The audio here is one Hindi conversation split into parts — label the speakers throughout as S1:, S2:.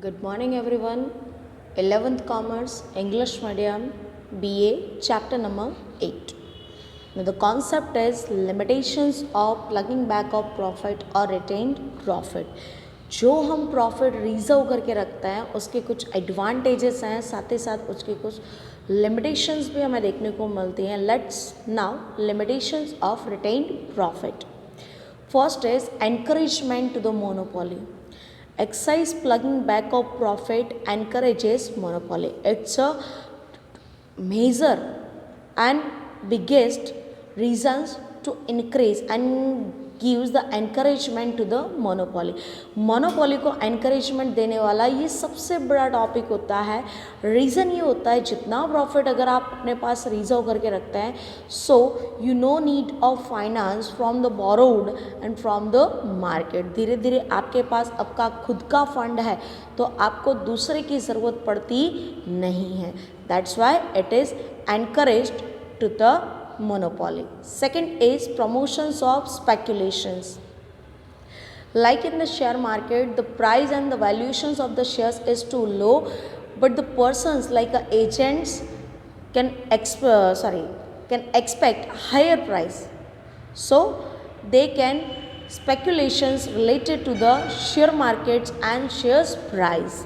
S1: Good morning everyone. 11th Commerce English Medium BA chapter number 8. Now the concept is limitations of plugging back of profit or retained profit. जो हम प्रॉफिट रिजर्व करके रखते हैं उसके कुछ एडवांटेजेस हैं, साथ ही साथ उसके कुछ लिमिटेशंस भी हमें देखने को मिलती हैं. Let's now limitations of retained profit. First is encouragement to the monopoly. Excise plugging back of profit encourages monopoly. It's a major and biggest reasons to increase and gives the encouragement to the monopoly. Monopoly को encouragement देने वाला ये सबसे बड़ा टॉपिक होता है. रीज़न ये होता है जितना प्रॉफिट अगर आप अपने पास रिजर्व करके रखते हैं, so you know need of finance from the borrowed and from the market. धीरे धीरे आपके पास आपका खुद का फंड है तो आपको दूसरे की ज़रूरत पड़ती नहीं है. That's why it is encouraged to the monopoly. Second is promotions of speculations. Like in the share market, the price and the valuations of the shares is too low, but the persons like agents can expect higher price. So they can speculations related to the share markets and shares price.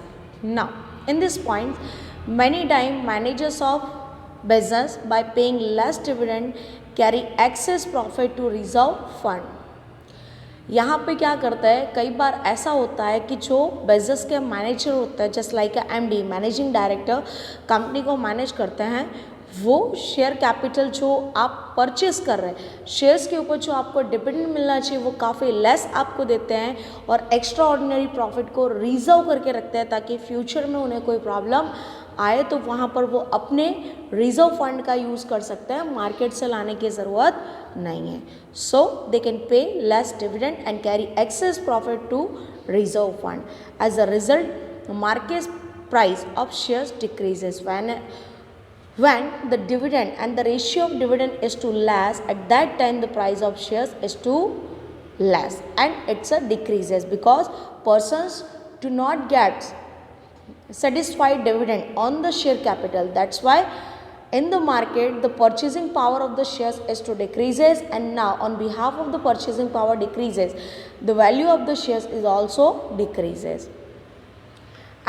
S1: Now, in this point, many time managers of business by paying less dividend carry excess profit to reserve fund. यहाँ पे क्या करता है, कई बार ऐसा होता है कि जो बिजनेस के मैनेजर होता है, just like MD managing director company को मैनेज करते हैं, वो शेयर कैपिटल जो आप परचेस कर रहे हैं, शेयर्स के ऊपर जो आपको डिविडेंड मिलना चाहिए वो काफ़ी लेस आपको देते हैं और एक्स्ट्रा ऑर्डिनरी प्रॉफिट को रिजर्व करके रखते हैं ताकि फ्यूचर में उन्हें कोई प्रॉब्लम आए तो वहाँ पर वो अपने रिजर्व फंड का यूज़ कर सकते हैं, मार्केट से लाने की ज़रूरत नहीं है. So they can pay less dividend and carry excess profit to reserve fund. As a result market price of shares decreases when the dividend and the ratio of dividend is too less. At that time the price of shares is too less and it's a decreases because persons do not get satisfied dividend on the share capital. That's why in the market the purchasing power of the shares is to decreases, and now on behalf of the purchasing power decreases, the value of the shares is also decreases.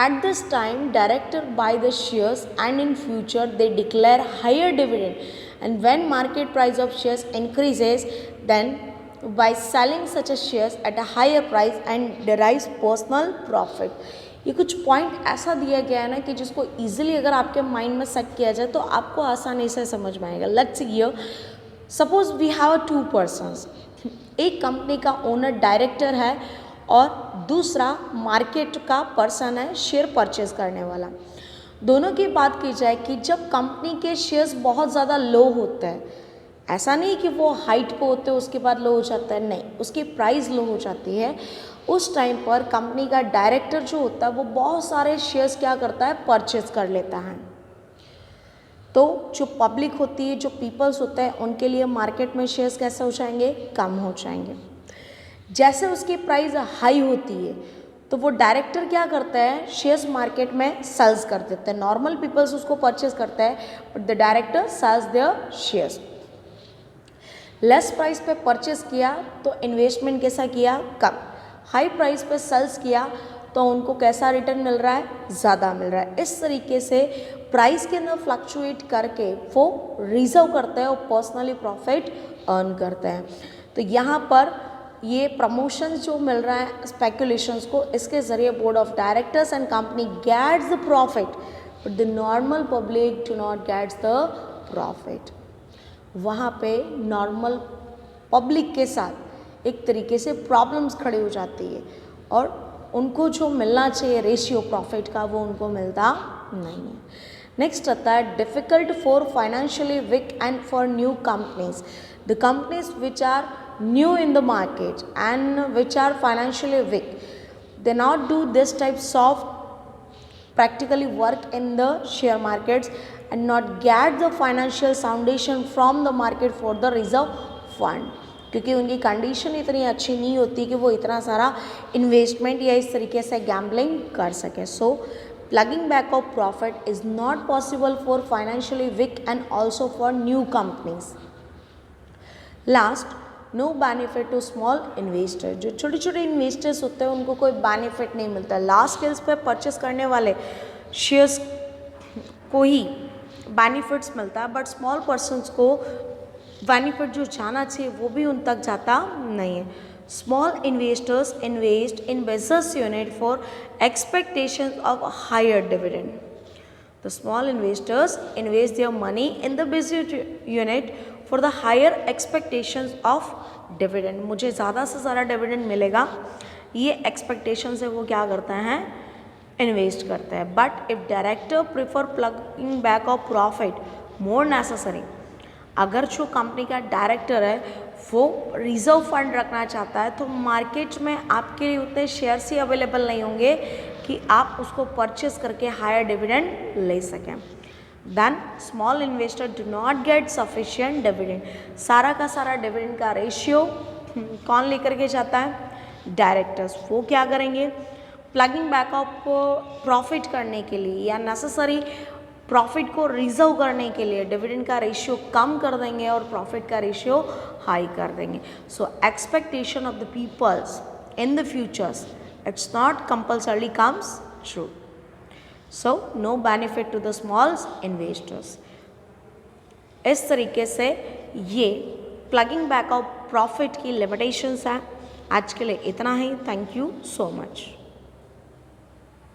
S1: At this time director buy the shares and in future they declare higher dividend, and when market price of shares increases then by selling such a shares at a higher price and derives personal profit. ये कुछ पॉइंट ऐसा दिया गया है ना कि जिसको इजीली अगर आपके माइंड में सेट किया जाए तो आपको आसानी से समझ में आएगा. Let's here suppose we have two persons. एक कंपनी का ओनर डायरेक्टर है और दूसरा मार्केट का पर्सन है, शेयर परचेज करने वाला. दोनों की बात की जाए कि जब कंपनी के शेयर्स बहुत ज़्यादा लो होते हैं, ऐसा नहीं कि वो हाइट पे होते हैं उसके बाद लो हो जाता है, नहीं, उसकी प्राइस लो हो जाती है. उस टाइम पर कंपनी का डायरेक्टर जो होता है वो बहुत सारे शेयर्स क्या करता है, परचेज कर लेता है. तो जो पब्लिक होती है, जो पीपल्स होते हैं, उनके लिए मार्केट में शेयर्स कैसे हो जाएंगे, कम हो जाएंगे. जैसे उसकी प्राइस हाई होती है तो वो डायरेक्टर क्या करता है, शेयर्स मार्केट में सेल्स कर देते हैं. नॉर्मल पीपल्स उसको परचेज करता है but the director sells their shares. Less price पे परचेज किया तो इन्वेस्टमेंट कैसा किया, कम. हाई प्राइस पे सेल्स किया तो उनको कैसा रिटर्न मिल रहा है, ज़्यादा मिल रहा है. इस तरीके से प्राइस के अंदर फ्लक्चुएट करके वो रिजर्व करते हैं और पर्सनली प्रॉफिट अर्न करते हैं. तो यहाँ पर ये प्रमोशंस जो मिल रहा है स्पेकुलेशंस को, इसके ज़रिए board of directors and company gets the profit but the normal public do not gets the profit. वहाँ पे नॉर्मल पब्लिक के साथ एक तरीके से प्रॉब्लम्स खड़ी हो जाती है और उनको जो मिलना चाहिए रेशियो प्रॉफिट का वो उनको मिलता नहीं है. नेक्स्ट आता है difficult for financially weak and for new companies. The companies which are new in the market and which are financially weak, they not do this types of practically work in the share markets and not get the financial foundation from the market for the reserve fund. क्योंकि उनकी कंडीशन इतनी अच्छी नहीं होती कि वो इतना सारा इन्वेस्टमेंट या इस तरीके से गैम्बलिंग कर सके. सो plugging back of profit is not possible for financially weak and also for new companies. Last, no benefit to small investor. जो छोटे छोटे इन्वेस्टर्स होते हैं उनको कोई बेनिफिट नहीं मिलता. लार्ज स्केल्स पे परचेस करने वाले शेयर्स को ही बेनिफिट्स मिलता है, बट स्मॉल पर्सनस को बेनिफिट जो जाना चाहिए वो भी उन तक जाता नहीं है. Small investors invest in business unit for expectations of a higher dividend. The small investors invest their money in the business unit for the higher expectations of dividend. मुझे ज़्यादा से ज़्यादा डिविडेंड मिलेगा, ये एक्सपेक्टेशन से वो क्या करते हैं, इन्वेस्ट करते हैं. But if director prefer plugging back of profit more necessary, अगर जो कंपनी का डायरेक्टर है वो रिजर्व फंड रखना चाहता है तो मार्केट में आपके लिए उतने शेयर्स ही अवेलेबल नहीं होंगे कि आप उसको परचेस करके हायर डिविडेंड ले सकें. Then small investor do not get sufficient dividend. सारा का सारा डिविडेंड का रेशियो कौन लेकर के जाता है, डायरेक्टर्स. वो क्या करेंगे, प्लगिंग बैक ऑफ को प्रॉफिट करने के लिए या नेसेसरी प्रॉफिट को रिजर्व करने के लिए डिविडेंड का रेशियो कम कर देंगे और प्रॉफिट का रेशियो हाई कर देंगे. So expectation of the peoples in the futures it's not compulsorily comes true. So no benefit to the small investors. इस तरीके से ये प्लगिंग बैक ऑफ प्रॉफिट की लिमिटेशंस हैं. आज के लिए इतना ही. Thank you so much.